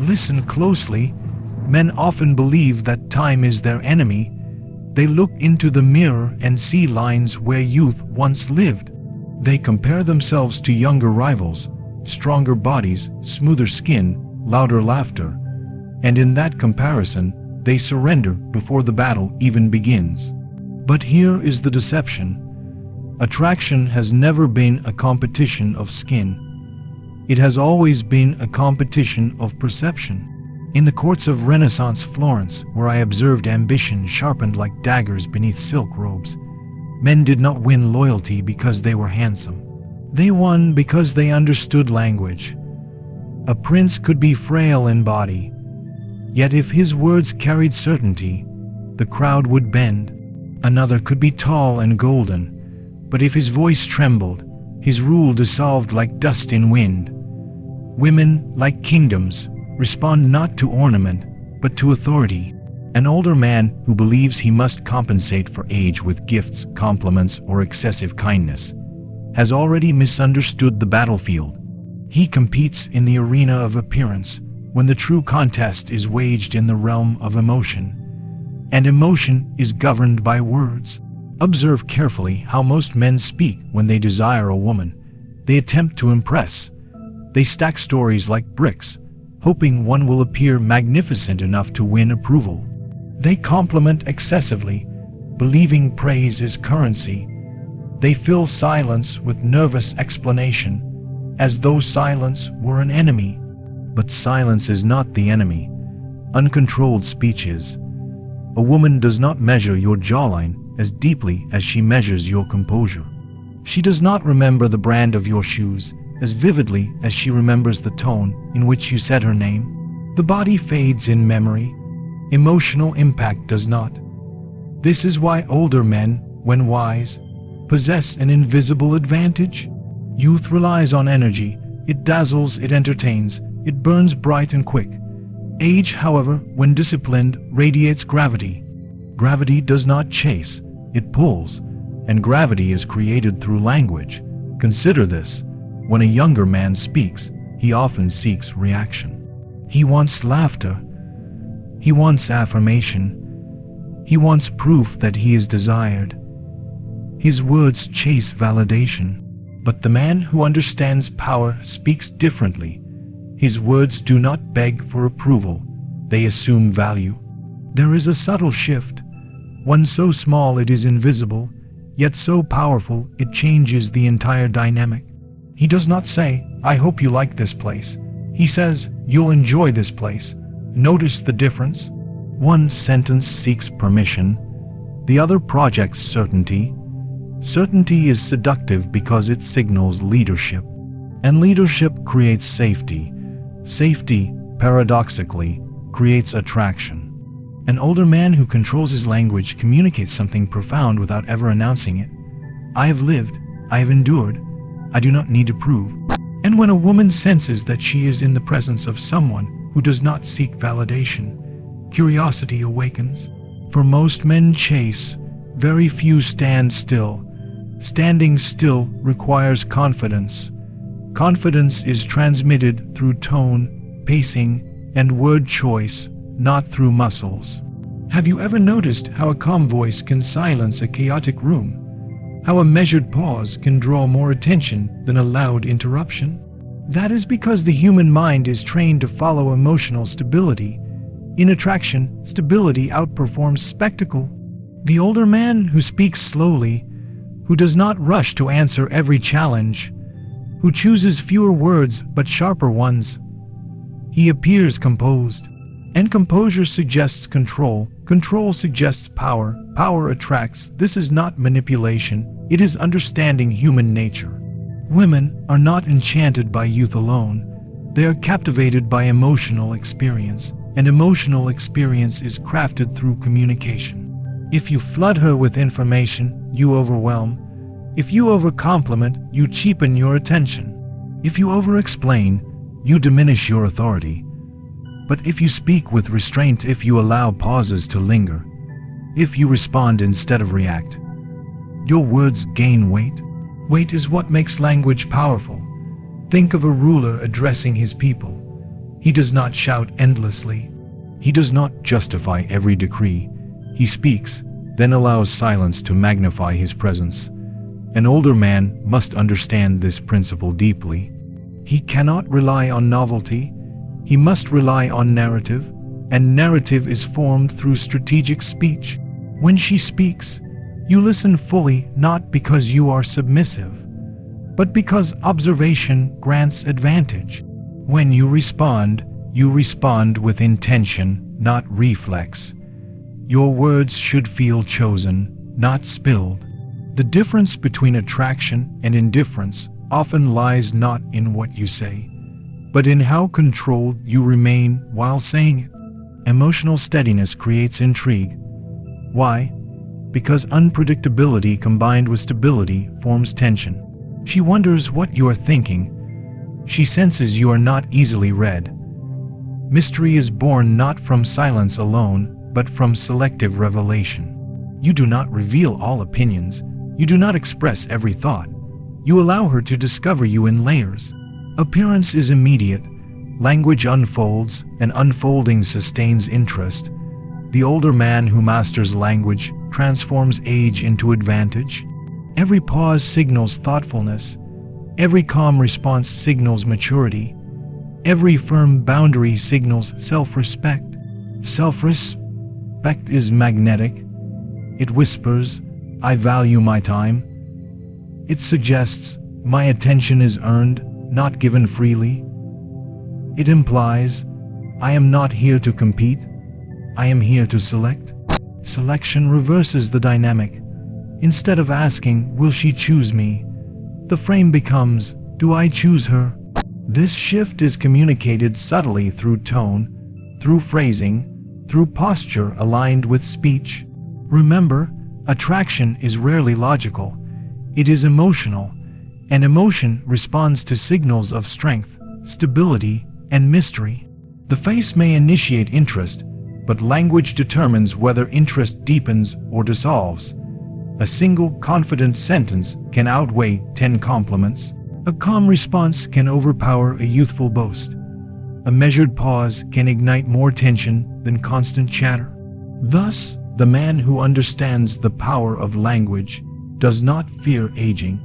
Listen closely. Men often believe that time is their enemy. They look into the mirror and see lines where youth once lived. They compare themselves to younger rivals, stronger bodies, smoother skin, louder laughter. And in that comparison, they surrender before the battle even begins. But here is the deception. Attraction has never been a competition of skin. It has always been a competition of perception. In the courts of Renaissance Florence, where I observed ambition sharpened like daggers beneath silk robes, men did not win loyalty because they were handsome. They won because they understood language. A prince could be frail in body, yet if his words carried certainty, the crowd would bend. Another could be tall and golden, but if his voice trembled, his rule dissolved like dust in wind. Women, like kingdoms, respond not to ornament, but to authority. An older man who believes he must compensate for age with gifts, compliments, or excessive kindness has already misunderstood the battlefield. He competes in the arena of appearance when the true contest is waged in the realm of emotion. And emotion is governed by words. Observe carefully how most men speak when they desire a woman. They attempt to impress. They stack stories like bricks, hoping one will appear magnificent enough to win approval. They compliment excessively, believing praise is currency. They fill silence with nervous explanation, as though silence were an enemy. But silence is not the enemy. Uncontrolled speech is. A woman does not measure your jawline as deeply as she measures your composure. She does not remember the brand of your shoes as vividly as she remembers the tone in which you said her name. The body fades in memory. Emotional impact does not. This is why older men, when wise, possess an invisible advantage. Youth relies on energy. It dazzles, it entertains, it burns bright and quick. Age, however, when disciplined, radiates gravity. Gravity does not chase, it pulls, and gravity is created through language. Consider this. When a younger man speaks, he often seeks reaction. He wants laughter. He wants affirmation. He wants proof that he is desired. His words chase validation. But the man who understands power speaks differently. His words do not beg for approval, they assume value. There is a subtle shift, one so small it is invisible, yet so powerful it changes the entire dynamic. He does not say, "I hope you like this place." He says, "You'll enjoy this place." Notice the difference? One sentence seeks permission, the other projects certainty. Certainty is seductive because it signals leadership, and leadership creates safety. Safety, paradoxically, creates attraction. An older man who controls his language communicates something profound without ever announcing it. I have lived, I have endured, I do not need to prove. And when a woman senses that she is in the presence of someone who does not seek validation, curiosity awakens. For most men chase, very few stand still. Standing still requires confidence. Confidence is transmitted through tone, pacing, and word choice, not through muscles. Have you ever noticed how a calm voice can silence a chaotic room? How a measured pause can draw more attention than a loud interruption? That is because the human mind is trained to follow emotional stability. In attraction, stability outperforms spectacle. The older man who speaks slowly, who does not rush to answer every challenge, who chooses fewer words but sharper ones, he appears composed. And composure suggests control. Control suggests power. Power attracts. This is not manipulation. It is understanding human nature. Women are not enchanted by youth alone. They are captivated by emotional experience, and emotional experience is crafted through communication. If you flood her with information, you overwhelm. If you overcompliment, you cheapen your attention. If you overexplain, you diminish your authority. But if you speak with restraint, if you allow pauses to linger, if you respond instead of react, your words gain weight. Weight is what makes language powerful. Think of a ruler addressing his people. He does not shout endlessly. He does not justify every decree. He speaks, then allows silence to magnify his presence. An older man must understand this principle deeply. He cannot rely on novelty. He must rely on narrative, and narrative is formed through strategic speech. When she speaks, you listen fully, not because you are submissive, but because observation grants advantage. When you respond with intention, not reflex. Your words should feel chosen, not spilled. The difference between attraction and indifference often lies not in what you say, but in how controlled you remain while saying it. Emotional steadiness creates intrigue. Why? Because unpredictability combined with stability forms tension. She wonders what you are thinking. She senses you are not easily read. Mystery is born not from silence alone, but from selective revelation. You do not reveal all opinions. You do not express every thought. You allow her to discover you in layers. Appearance is immediate. Language unfolds, and unfolding sustains interest. The older man who masters language transforms age into advantage. Every pause signals thoughtfulness. Every calm response signals maturity. Every firm boundary signals self-respect. Self-respect is magnetic. It whispers, "I value my time." It suggests, "My attention is earned, not given freely." It implies, "I am not here to compete. I am here to select." Selection reverses the dynamic. Instead of asking, "Will she choose me?" the frame becomes, "Do I choose her?" This shift is communicated subtly through tone, through phrasing, through posture aligned with speech. Remember, attraction is rarely logical. It is emotional, and emotion responds to signals of strength, stability, and mystery. The face may initiate interest, but language determines whether interest deepens or dissolves. A single confident sentence can outweigh 10 compliments. A calm response can overpower a youthful boast. A measured pause can ignite more tension than constant chatter. Thus, the man who understands the power of language does not fear aging.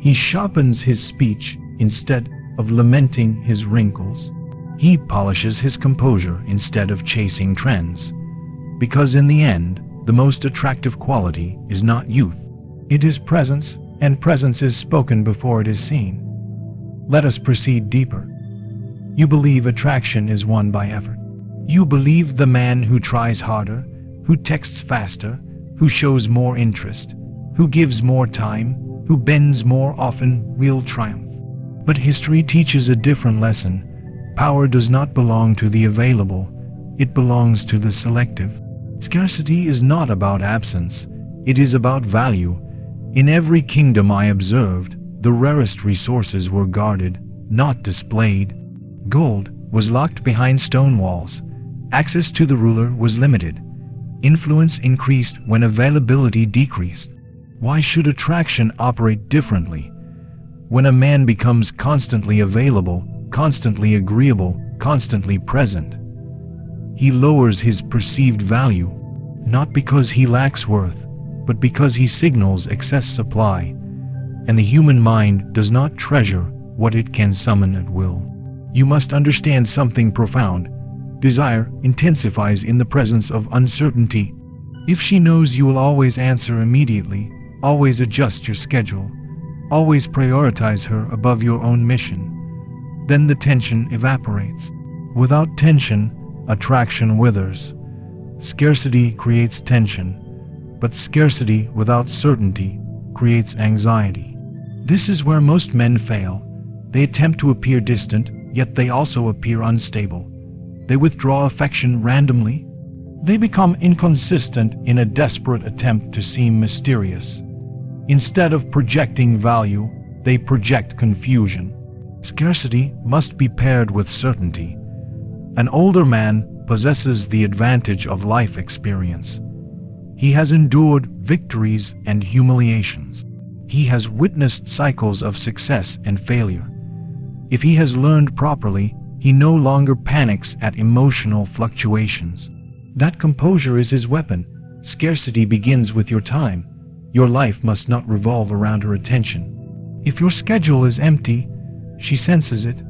He sharpens his speech instead of lamenting his wrinkles. He polishes his composure instead of chasing trends. Because in the end, the most attractive quality is not youth. It is presence, and presence is spoken before it is seen. Let us proceed deeper. You believe attraction is won by effort. You believe the man who tries harder, who texts faster, who shows more interest, who gives more time, who bends more often will triumph. But history teaches a different lesson. Power does not belong to the available, it belongs to the selective. Scarcity is not about absence, it is about value. In every kingdom I observed, the rarest resources were guarded, not displayed. Gold was locked behind stone walls. Access to the ruler was limited. Influence increased when availability decreased. Why should attraction operate differently? When a man becomes constantly available, constantly agreeable, constantly present, he lowers his perceived value, not because he lacks worth, but because he signals excess supply, and the human mind does not treasure what it can summon at will. You must understand something profound. Desire intensifies in the presence of uncertainty. If she knows you will always answer immediately, always adjust your schedule, always prioritize her above your own mission, then the tension evaporates. Without tension, attraction withers. Scarcity creates tension, but scarcity without certainty creates anxiety. This is where most men fail. They attempt to appear distant, yet they also appear unstable. They withdraw affection randomly. They become inconsistent in a desperate attempt to seem mysterious. Instead of projecting value, they project confusion. Scarcity must be paired with certainty. An older man possesses the advantage of life experience. He has endured victories and humiliations. He has witnessed cycles of success and failure. If he has learned properly, He no longer panics at emotional fluctuations. That composure is his weapon. Scarcity begins with your time. Your life must not revolve around her attention. If your schedule is empty, she senses it.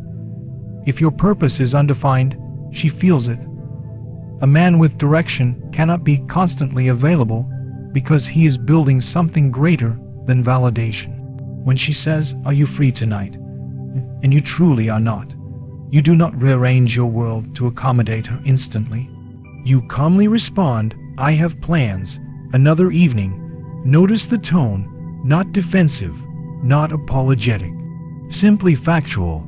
If your purpose is undefined, she feels it. A man with direction cannot be constantly available because he is building something greater than validation. When she says, "Are you free tonight?" and you truly are not, you do not rearrange your world to accommodate her instantly. You calmly respond, "I have plans, another evening." Notice the tone, not defensive, not apologetic, simply factual.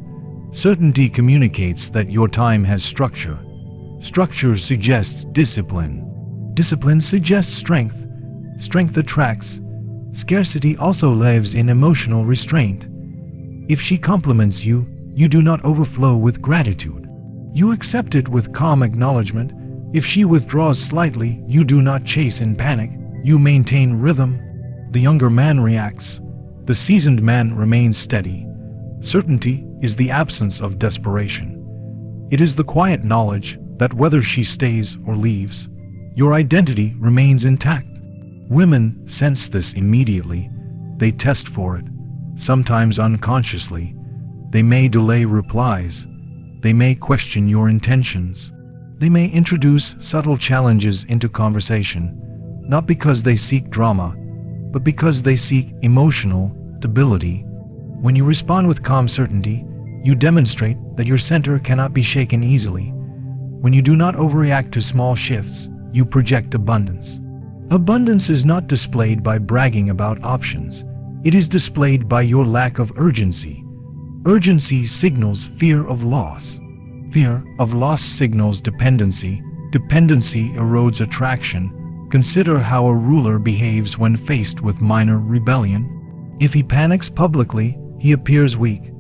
Certainty communicates that your time has structure. Structure suggests discipline. Discipline suggests strength. Strength attracts. Scarcity also lives in emotional restraint. If she compliments you, you do not overflow with gratitude. You accept it with calm acknowledgement. If she withdraws slightly, you do not chase in panic. You maintain rhythm. The younger man reacts. The seasoned man remains steady. Certainty is the absence of desperation. It is the quiet knowledge that whether she stays or leaves, your identity remains intact. Women sense this immediately. They test for it, sometimes unconsciously. They may delay replies. They may question your intentions. They may introduce subtle challenges into conversation, not because they seek drama, but because they seek emotional stability. When you respond with calm certainty, you demonstrate that your center cannot be shaken easily. When you do not overreact to small shifts, you project abundance. Abundance is not displayed by bragging about options. It is displayed by your lack of urgency. Urgency signals fear of loss. Fear of loss signals dependency. Dependency erodes attraction. Consider how a ruler behaves when faced with minor rebellion. If he panics publicly, he appears weak.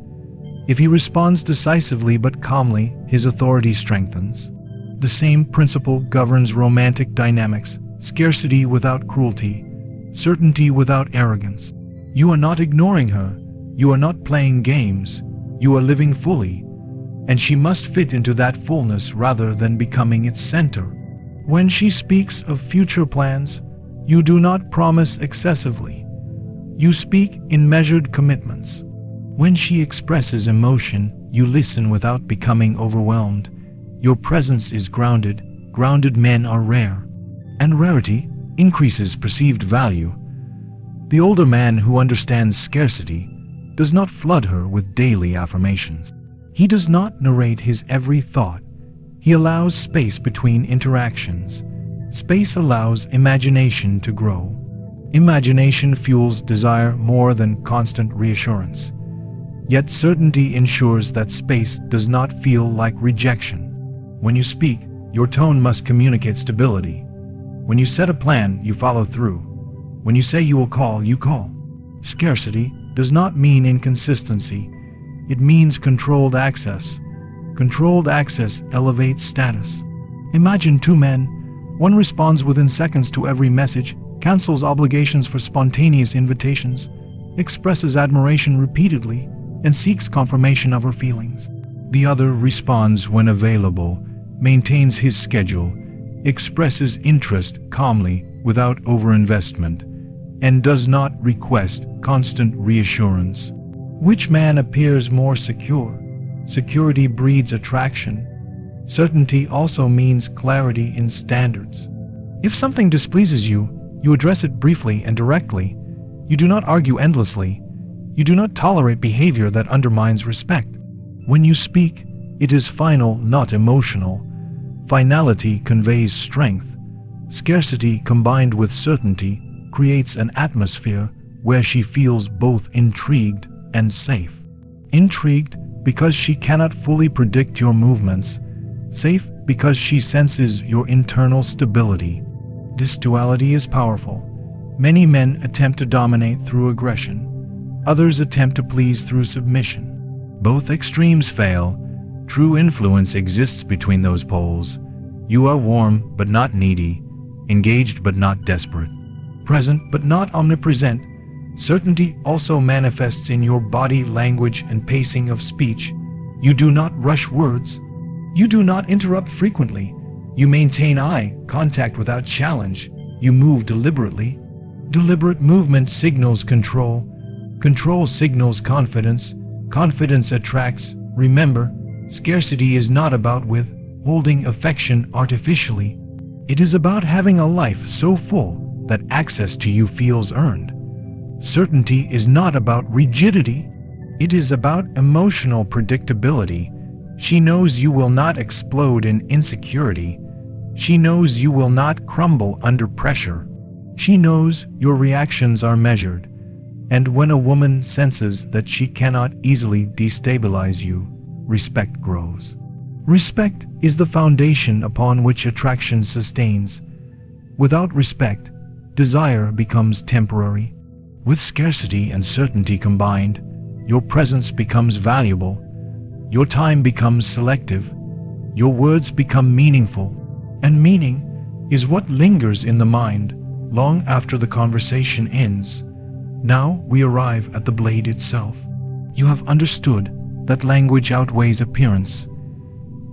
If he responds decisively but calmly, his authority strengthens. The same principle governs romantic dynamics: scarcity without cruelty, certainty without arrogance. You are not ignoring her. You are not playing games. You are living fully. And she must fit into that fullness rather than becoming its center. When she speaks of future plans, you do not promise excessively. You speak in measured commitments. When she expresses emotion, you listen without becoming overwhelmed. Your presence is grounded. Grounded men are rare. And rarity increases perceived value. The older man who understands scarcity does not flood her with daily affirmations. He does not narrate his every thought. He allows space between interactions. Space allows imagination to grow. Imagination fuels desire more than constant reassurance. Yet certainty ensures that space does not feel like rejection. When you speak, your tone must communicate stability. When you set a plan, you follow through. When you say you will call, you call. Scarcity does not mean inconsistency. It means controlled access. Controlled access elevates status. Imagine two men. One responds within seconds to every message, cancels obligations for spontaneous invitations, expresses admiration repeatedly, and seeks confirmation of her feelings. The other responds when available, maintains his schedule, expresses interest calmly without overinvestment, and does not request constant reassurance. Which man appears more secure? Security breeds attraction. Certainty also means clarity in standards. If something displeases you, you address it briefly and directly. You do not argue endlessly. You do not tolerate behavior that undermines respect. When you speak, it is final, not emotional. Finality conveys strength. Scarcity combined with certainty creates an atmosphere where she feels both intrigued and safe. Intrigued because she cannot fully predict your movements. Safe because she senses your internal stability. This duality is powerful. Many men attempt to dominate through aggression. Others attempt to please through submission. Both extremes fail. True influence exists between those poles. You are warm but not needy, engaged but not desperate, present but not omnipresent. Certainty also manifests in your body language and pacing of speech. You do not rush words. You do not interrupt frequently. You maintain eye contact without challenge. You move deliberately. Deliberate movement signals control. Control signals confidence. Confidence attracts. Remember, scarcity is not about withholding affection artificially. It is about having a life so full that access to you feels earned. Certainty is not about rigidity. It is about emotional predictability. She knows you will not explode in insecurity. She knows you will not crumble under pressure. She knows your reactions are measured. And when a woman senses that she cannot easily destabilize you, respect grows. Respect is the foundation upon which attraction sustains. Without respect, desire becomes temporary. With scarcity and certainty combined, your presence becomes valuable. Your time becomes selective. Your words become meaningful. And meaning is what lingers in the mind long after the conversation ends. Now we arrive at the blade itself. You have understood that language outweighs appearance.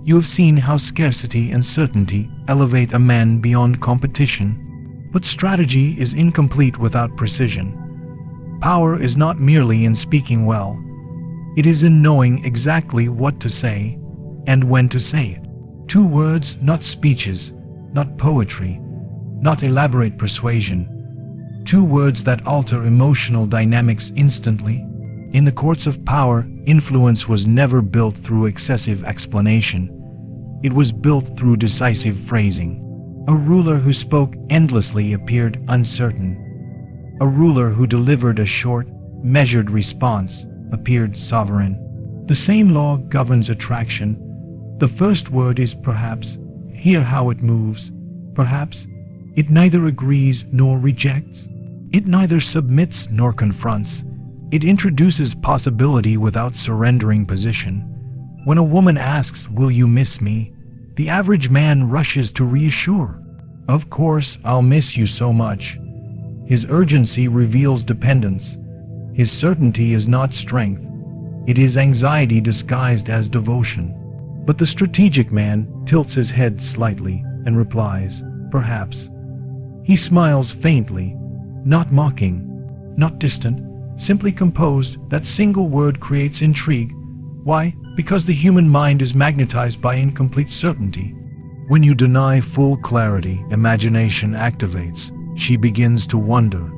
You have seen how scarcity and certainty elevate a man beyond competition. But strategy is incomplete without precision. Power is not merely in speaking well. It is in knowing exactly what to say and when to say it. 2 words, not speeches, not poetry, not elaborate persuasion. 2 words that alter emotional dynamics instantly. In the courts of power, influence was never built through excessive explanation. It was built through decisive phrasing. A ruler who spoke endlessly appeared uncertain. A ruler who delivered a short, measured response appeared sovereign. The same law governs attraction. The first word is perhaps. Hear how it moves. Perhaps. It neither agrees nor rejects. It neither submits nor confronts. It introduces possibility without surrendering position. When a woman asks, "Will you miss me?" the average man rushes to reassure. "Of course, I'll miss you so much." His urgency reveals dependence. His certainty is not strength. It is anxiety disguised as devotion. But the strategic man tilts his head slightly and replies, "Perhaps." He smiles faintly, not mocking, not distant, simply composed. That single word creates intrigue. Why? Because the human mind is magnetized by incomplete certainty. When you deny full clarity, imagination activates. She begins to wonder.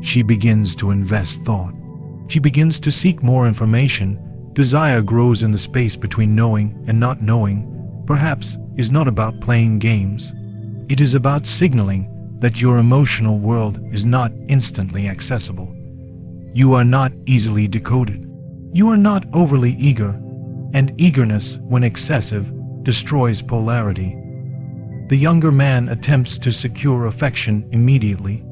She begins to invest thought. She begins to seek more information. Desire grows in the space between knowing and not knowing. Perhaps is not about playing games. It is about signaling that your emotional world is not instantly accessible. You are not easily decoded. You are not overly eager, and eagerness, when excessive, destroys polarity. The younger man attempts to secure affection immediately.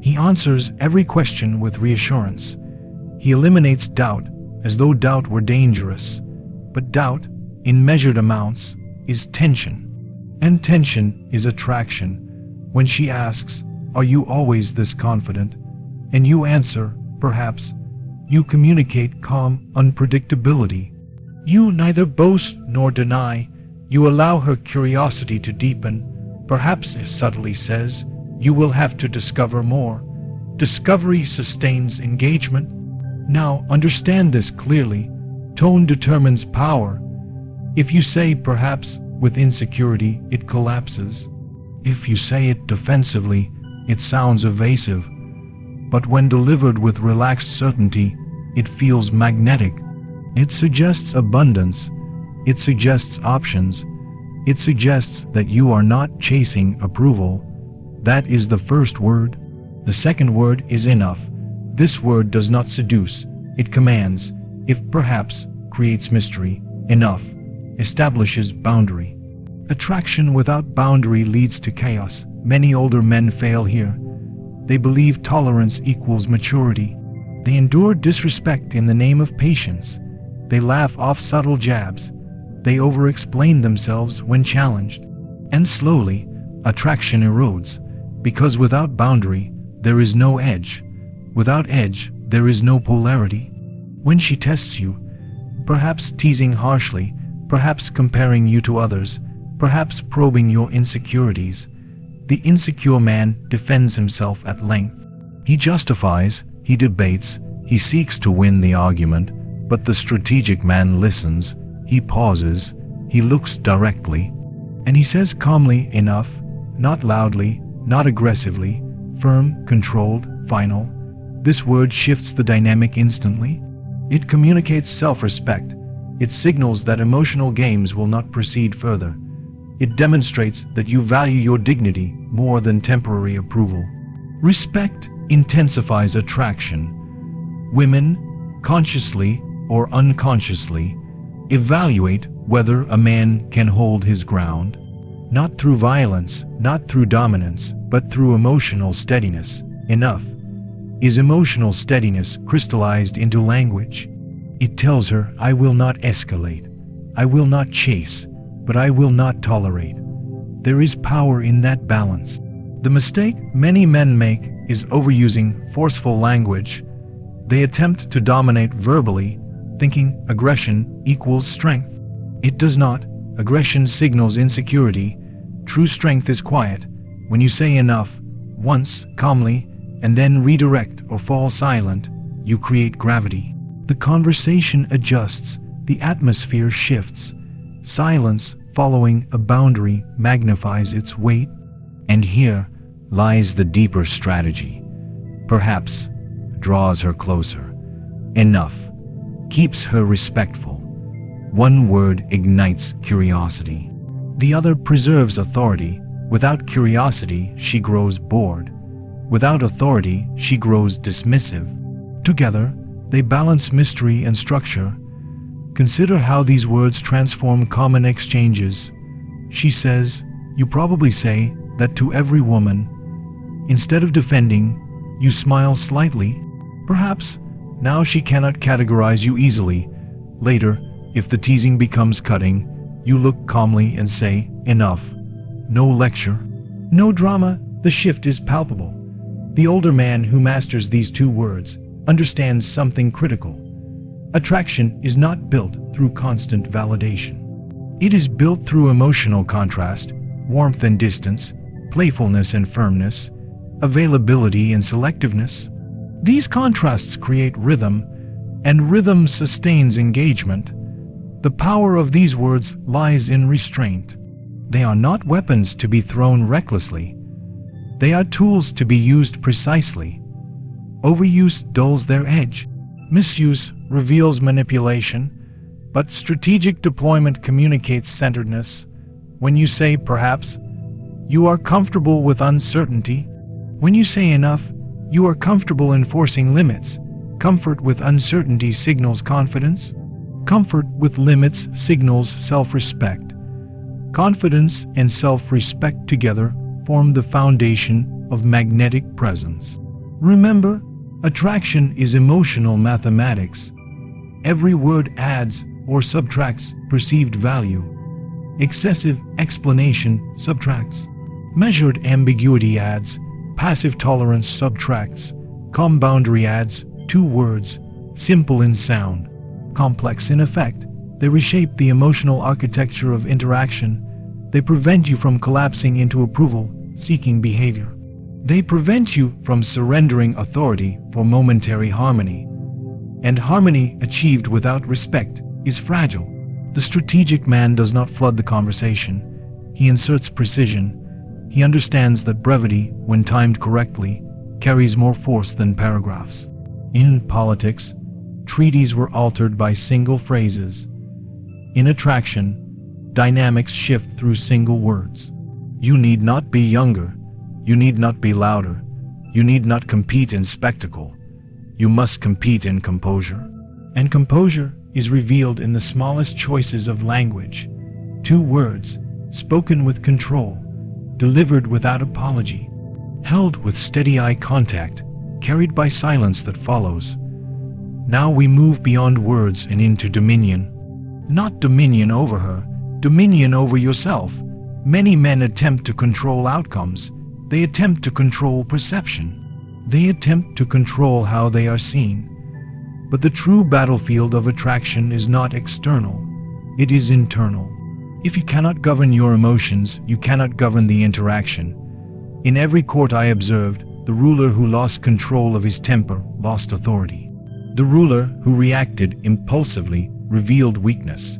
He answers every question with reassurance. He eliminates doubt, as though doubt were dangerous. But doubt, in measured amounts, is tension. And tension is attraction. When she asks, "Are you always this confident?" and you answer, "Perhaps," you communicate calm unpredictability. You neither boast nor deny. You allow her curiosity to deepen. Perhaps, it subtly says, you will have to discover more. Discovery sustains engagement. Now, understand this clearly. Tone determines power. If you say perhaps with insecurity, it collapses. If you say it defensively, it sounds evasive. But when delivered with relaxed certainty, it feels magnetic. It suggests abundance. It suggests options. It suggests that you are not chasing approval. That is the first word. The second word is enough. This word does not seduce. It commands. If perhaps creates mystery. Enough establishes boundary. Attraction without boundary leads to chaos. Many older men fail here. They believe tolerance equals maturity. They endure disrespect in the name of patience. They laugh off subtle jabs. They over-explain themselves when challenged. And slowly, attraction erodes. Because without boundary, there is no edge. Without edge, there is no polarity. When she tests you, perhaps teasing harshly, perhaps comparing you to others, perhaps probing your insecurities. The insecure man defends himself at length. He justifies, he debates, he seeks to win the argument, but the strategic man listens, he pauses, he looks directly, and he says calmly enough, not loudly, not aggressively, firm, controlled, final. This word shifts the dynamic instantly. It communicates self-respect. It signals that emotional games will not proceed further. It demonstrates that you value your dignity more than temporary approval. Respect intensifies attraction. Women, consciously or unconsciously, evaluate whether a man can hold his ground, not through violence, not through dominance, but through emotional steadiness. Enough. Is emotional steadiness crystallized into language? It tells her, I will not escalate, I will not chase, but I will not tolerate. There is power in that balance. The mistake many men make is overusing forceful language. They attempt to dominate verbally, thinking aggression equals strength. It does not. Aggression signals insecurity. True strength is quiet. When you say enough, once, calmly, and then redirect or fall silent, you create gravity. The conversation adjusts, the atmosphere shifts. Silence following a boundary magnifies its weight. And here lies the deeper strategy. Perhaps draws her closer. Enough keeps her respectful. One word ignites curiosity. The other preserves authority. Without curiosity, she grows bored. Without authority, she grows dismissive. Together, they balance mystery and structure. Consider how these words transform common exchanges. She says, you probably say that to every woman. Instead of defending, you smile slightly. Perhaps now she cannot categorize you easily. Later, if the teasing becomes cutting, you look calmly and say, enough. No lecture, no drama, the shift is palpable. The older man who masters these two words understands something critical. Attraction is not built through constant validation. It is built through emotional contrast, warmth and distance, playfulness and firmness, availability and selectiveness. These contrasts create rhythm, and rhythm sustains engagement. The power of these words lies in restraint. They are not weapons to be thrown recklessly. They are tools to be used precisely. Overuse dulls their edge. Misuse reveals manipulation, but strategic deployment communicates centeredness. When you say perhaps, you are comfortable with uncertainty. When you say enough, you are comfortable enforcing limits. Comfort with uncertainty signals confidence. Comfort with limits signals self-respect. Confidence and self-respect together form the foundation of magnetic presence. Remember, attraction is emotional mathematics. Every word adds or subtracts perceived value. Excessive explanation subtracts. Measured ambiguity adds. Passive tolerance subtracts. Calm boundary adds. Two words, simple in sound, complex in effect. They reshape the emotional architecture of interaction. They prevent you from collapsing into approval-seeking behavior. They prevent you from surrendering authority for momentary harmony. And harmony achieved without respect is fragile. The strategic man does not flood the conversation. He inserts precision. He understands that brevity, when timed correctly, carries more force than paragraphs. In politics, treaties were altered by single phrases. In attraction, dynamics shift through single words. You need not be younger. You need not be louder. You need not compete in spectacle. You must compete in composure. And composure is revealed in the smallest choices of language. Two words, spoken with control, delivered without apology, held with steady eye contact, carried by silence that follows. Now we move beyond words and into dominion. Not dominion over her, dominion over yourself. Many men attempt to control outcomes. They attempt to control perception. They attempt to control how they are seen. But the true battlefield of attraction is not external, it is internal. If you cannot govern your emotions, you cannot govern the interaction. In every court I observed, the ruler who lost control of his temper lost authority. The ruler who reacted impulsively revealed weakness.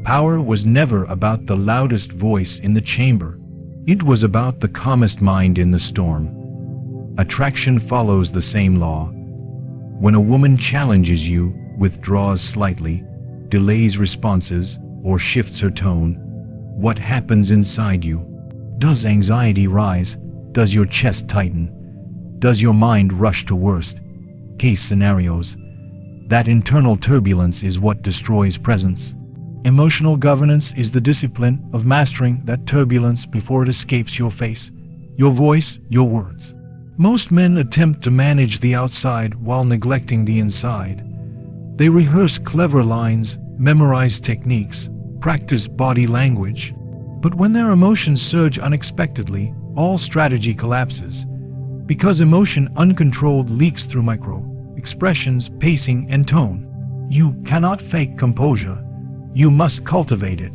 Power was never about the loudest voice in the chamber. It was about the calmest mind in the storm. Attraction follows the same law. When a woman challenges you, withdraws slightly, delays responses, or shifts her tone, what happens inside you? Does anxiety rise? Does your chest tighten? Does your mind rush to worst case scenarios? That internal turbulence is what destroys presence. Emotional governance is the discipline of mastering that turbulence before it escapes your face, your voice, your words. Most men attempt to manage the outside while neglecting the inside. They rehearse clever lines, memorize techniques, practice body language. But when their emotions surge unexpectedly, all strategy collapses. Because emotion uncontrolled leaks through micro-expressions, pacing, and tone. You cannot fake composure. You must cultivate it.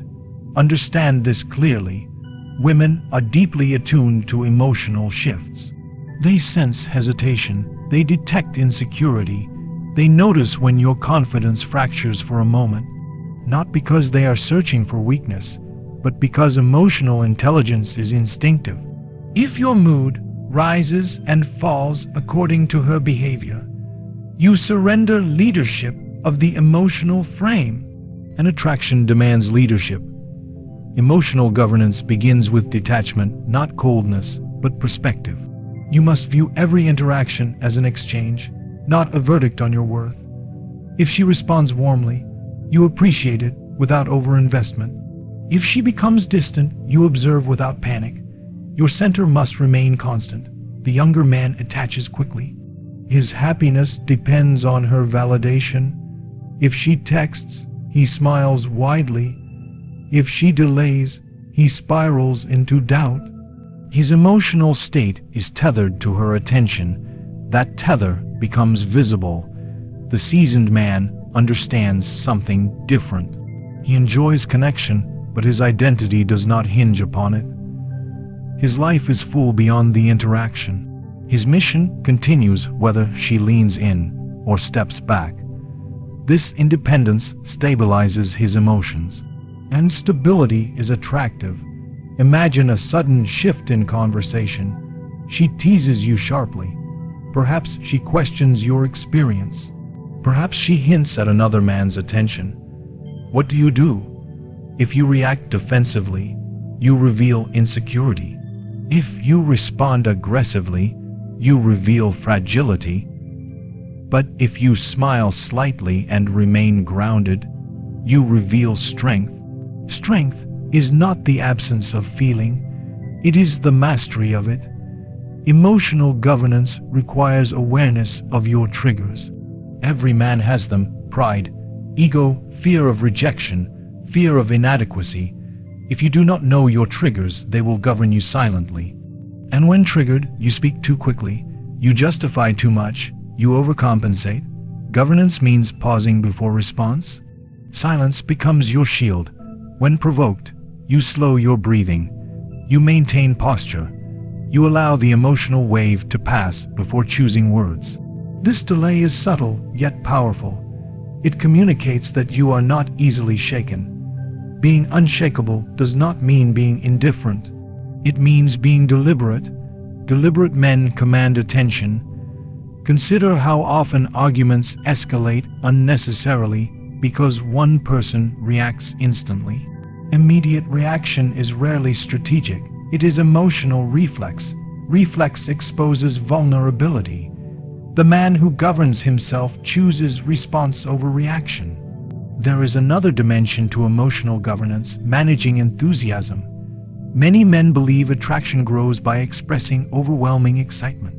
Understand this clearly. Women are deeply attuned to emotional shifts. They sense hesitation. They detect insecurity. They notice when your confidence fractures for a moment. Not because they are searching for weakness, but because emotional intelligence is instinctive. If your mood rises and falls according to her behavior, you surrender leadership of the emotional frame. An attraction demands leadership. Emotional governance begins with detachment, not coldness, but perspective. You must view every interaction as an exchange, not a verdict on your worth. If she responds warmly, you appreciate it without overinvestment. If she becomes distant, you observe without panic. Your center must remain constant. The younger man attaches quickly. His happiness depends on her validation. If she texts, he smiles widely. If she delays, he spirals into doubt. His emotional state is tethered to her attention. That tether becomes visible. The seasoned man understands something different. He enjoys connection, but his identity does not hinge upon it. His life is full beyond the interaction. His mission continues whether she leans in or steps back. This independence stabilizes his emotions. And stability is attractive. Imagine a sudden shift in conversation. She teases you sharply. Perhaps she questions your experience. Perhaps she hints at another man's attention. What do you do? If you react defensively, you reveal insecurity. If you respond aggressively, you reveal fragility. But if you smile slightly and remain grounded, you reveal strength. Strength is not the absence of feeling, it is the mastery of it. Emotional governance requires awareness of your triggers. Every man has them: pride, ego, fear of rejection, fear of inadequacy. If you do not know your triggers, they will govern you silently. And when triggered, you speak too quickly, you justify too much, you overcompensate. Governance means pausing before response. Silence becomes your shield. When provoked, you slow your breathing. You maintain posture. You allow the emotional wave to pass before choosing words. This delay is subtle yet powerful. It communicates that you are not easily shaken. Being unshakable does not mean being indifferent. It means being deliberate. Deliberate men command attention. Consider how often arguments escalate unnecessarily because one person reacts instantly. Immediate reaction is rarely strategic. It is emotional reflex. Reflex exposes vulnerability. The man who governs himself chooses response over reaction. There is another dimension to emotional governance: managing enthusiasm. Many men believe attraction grows by expressing overwhelming excitement.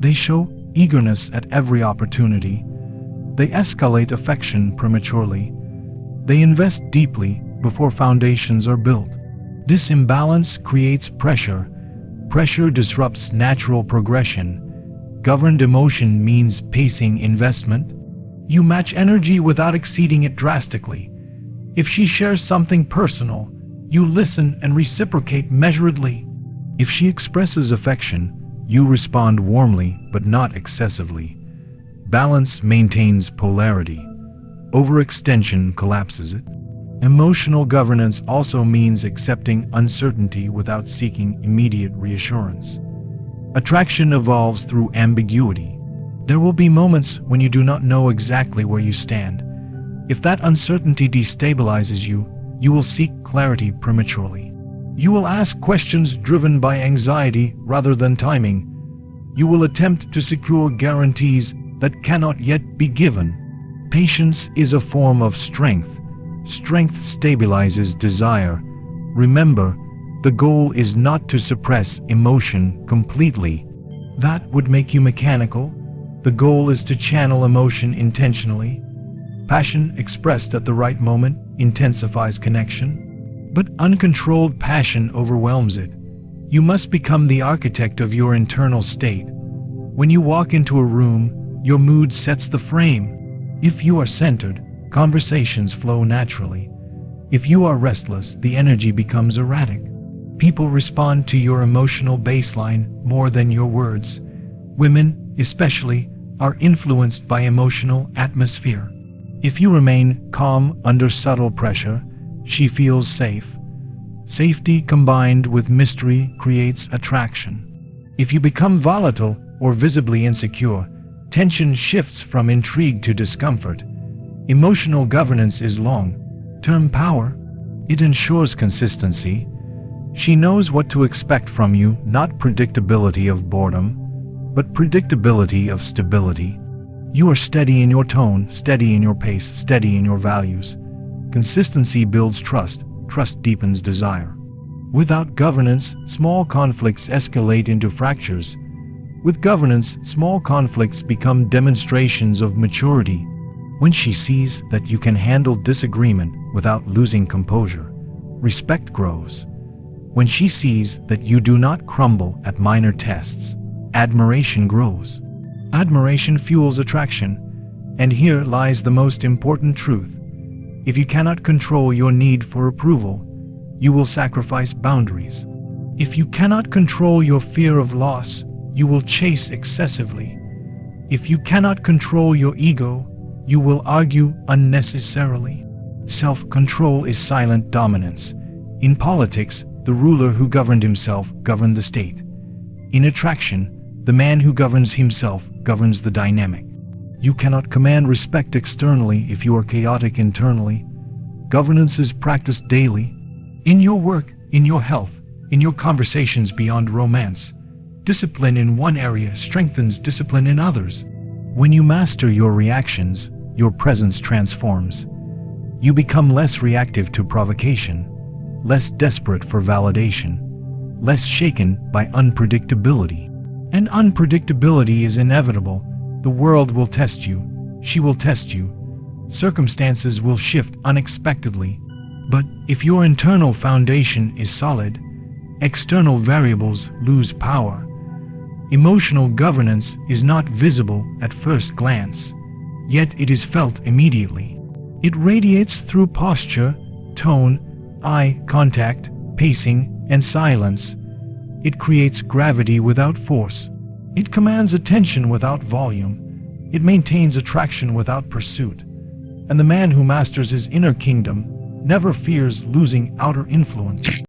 They show eagerness at every opportunity. They escalate affection prematurely. They invest deeply before foundations are built. This imbalance creates pressure. Pressure disrupts natural progression. Governed emotion means pacing investment. You match energy without exceeding it drastically. If she shares something personal, you listen and reciprocate measuredly. If she expresses affection, you respond warmly but not excessively. Balance maintains polarity. Overextension collapses it. Emotional governance also means accepting uncertainty without seeking immediate reassurance. Attraction evolves through ambiguity. There will be moments when you do not know exactly where you stand. If that uncertainty destabilizes you, you will seek clarity prematurely. You will ask questions driven by anxiety rather than timing. You will attempt to secure guarantees that cannot yet be given. Patience is a form of strength. Strength stabilizes desire. Remember, the goal is not to suppress emotion completely. That would make you mechanical. The goal is to channel emotion intentionally. Passion expressed at the right moment intensifies connection, but uncontrolled passion overwhelms it. You must become the architect of your internal state. When you walk into a room, your mood sets the frame. If you are centered, conversations flow naturally. If you are restless, the energy becomes erratic. People respond to your emotional baseline more than your words. Women, especially, are influenced by emotional atmosphere. If you remain calm under subtle pressure, she feels safe. Safety combined with mystery creates attraction. If you become volatile or visibly insecure, tension shifts from intrigue to discomfort. Emotional governance is long-term power. It ensures consistency. She knows what to expect from you, not predictability of boredom, but predictability of stability. You are steady in your tone, steady in your pace, steady in your values. Consistency builds trust. Trust deepens desire. Without governance, small conflicts escalate into fractures. With governance, small conflicts become demonstrations of maturity. When she sees that you can handle disagreement without losing composure, respect grows. When she sees that you do not crumble at minor tests, admiration grows. Admiration fuels attraction, and here lies the most important truth. If you cannot control your need for approval, you will sacrifice boundaries. If you cannot control your fear of loss, you will chase excessively. If you cannot control your ego, you will argue unnecessarily. Self-control is silent dominance. In politics, the ruler who governed himself governed the state. In attraction, the man who governs himself governs the dynamic. You cannot command respect externally if you are chaotic internally. Governance is practiced daily. In your work, in your health, in your conversations beyond romance. Discipline in one area strengthens discipline in others. When you master your reactions, your presence transforms. You become less reactive to provocation, less desperate for validation, less shaken by unpredictability. And unpredictability is inevitable. The world will test you. She will test you. Circumstances will shift unexpectedly. But if your internal foundation is solid, external variables lose power. Emotional governance is not visible at first glance, yet it is felt immediately. It radiates through posture, tone, eye contact, pacing, and silence. It creates gravity without force. It commands attention without volume. It maintains attraction without pursuit. And the man who masters his inner kingdom never fears losing outer influence.